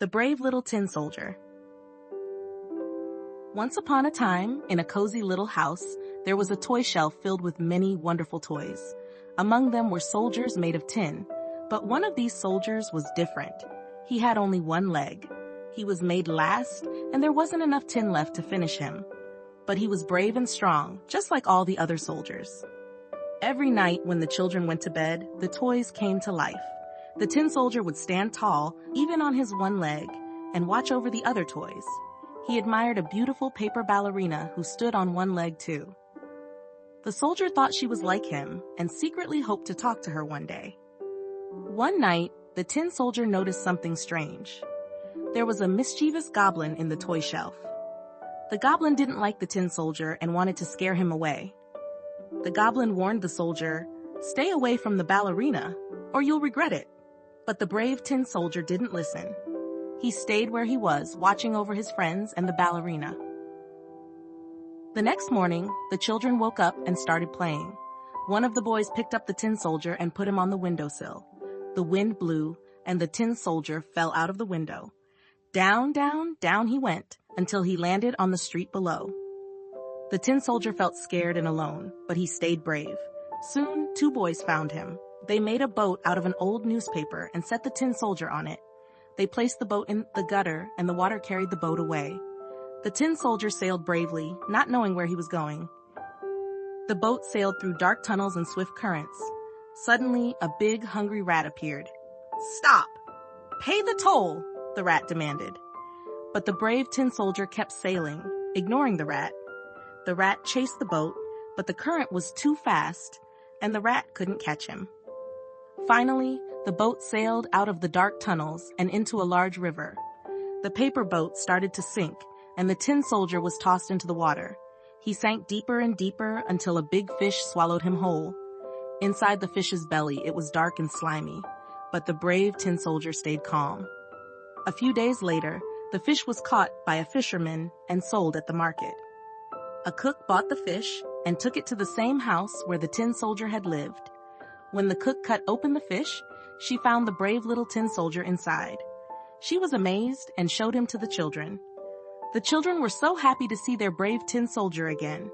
The Brave Little Tin Soldier. Once upon a time, in a cozy little house, there was a toy shelf filled with many wonderful toys. Among them were soldiers made of tin, but one of these soldiers was different. He had only one leg. He was made last, and there wasn't enough tin left to finish him. But he was brave and strong, just like all the other soldiers. Every night when the children went to bed, the toys came to life. The tin soldier would stand tall, even on his one leg, and watch over the other toys. He admired a beautiful paper ballerina who stood on one leg too. The soldier thought she was like him and secretly hoped to talk to her one day. One night, the tin soldier noticed something strange. There was a mischievous goblin in the toy shelf. The goblin didn't like the tin soldier and wanted to scare him away. The goblin warned the soldier, "Stay away from the ballerina, or you'll regret it." But the brave tin soldier didn't listen. He stayed where he was, watching over his friends and the ballerina. The next morning, the children woke up and started playing. One of the boys picked up the tin soldier and put him on the windowsill. The wind blew, and the tin soldier fell out of the window. Down, down, down he went, until he landed on the street below. The tin soldier felt scared and alone, but he stayed brave. Soon, two boys found him. They made a boat out of an old newspaper and set the tin soldier on it. They placed the boat in the gutter, and the water carried the boat away. The tin soldier sailed bravely, not knowing where he was going. The boat sailed through dark tunnels and swift currents. Suddenly, a big, hungry rat appeared. "Stop! Pay the toll!" the rat demanded. But the brave tin soldier kept sailing, ignoring the rat. The rat chased the boat, but the current was too fast, and the rat couldn't catch him. Finally, the boat sailed out of the dark tunnels and into a large river. The paper boat started to sink, and the tin soldier was tossed into the water. He sank deeper and deeper until a big fish swallowed him whole. Inside the fish's belly, it was dark and slimy, but the brave tin soldier stayed calm. A few days later, the fish was caught by a fisherman and sold at the market. A cook bought the fish and took it to the same house where the tin soldier had lived. When the cook cut open the fish, she found the brave little tin soldier inside. She was amazed and showed him to the children. The children were so happy to see their brave tin soldier again.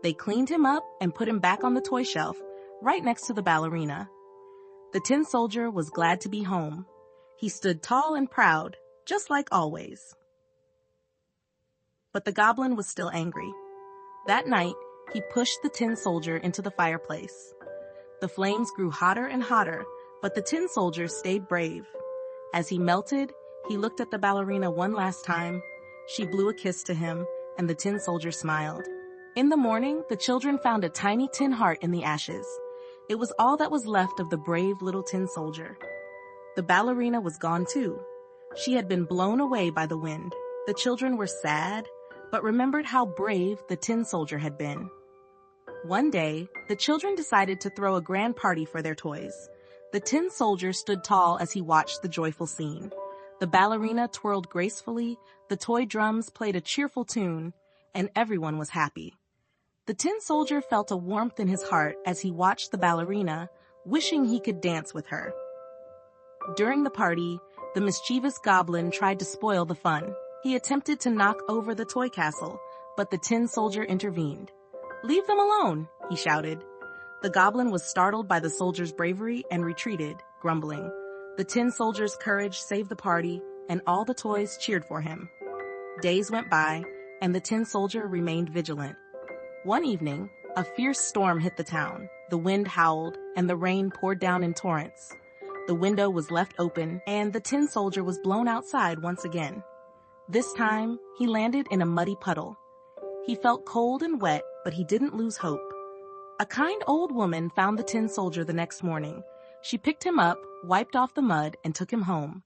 They cleaned him up and put him back on the toy shelf, right next to the ballerina. The tin soldier was glad to be home. He stood tall and proud, just like always. But the goblin was still angry. That night, he pushed the tin soldier into the fireplace. The flames grew hotter and hotter, but the tin soldier stayed brave. As he melted, he looked at the ballerina one last time. She blew a kiss to him, and the tin soldier smiled. In the morning, the children found a tiny tin heart in the ashes. It was all that was left of the brave little tin soldier. The ballerina was gone too. She had been blown away by the wind. The children were sad, but remembered how brave the tin soldier had been. One day, the children decided to throw a grand party for their toys. The tin soldier stood tall as he watched the joyful scene. The ballerina twirled gracefully, the toy drums played a cheerful tune, and everyone was happy. The tin soldier felt a warmth in his heart as he watched the ballerina, wishing he could dance with her. During the party, the mischievous goblin tried to spoil the fun. He attempted to knock over the toy castle, but the tin soldier intervened. "Leave them alone," he shouted. The goblin was startled by the soldier's bravery and retreated, grumbling. The tin soldier's courage saved the party, and all the toys cheered for him. Days went by, and the tin soldier remained vigilant. One evening, a fierce storm hit the town. The wind howled, and the rain poured down in torrents. The window was left open, and the tin soldier was blown outside once again. This time, he landed in a muddy puddle. He felt cold and wet, but he didn't lose hope. A kind old woman found the tin soldier the next morning. She picked him up, wiped off the mud, and took him home.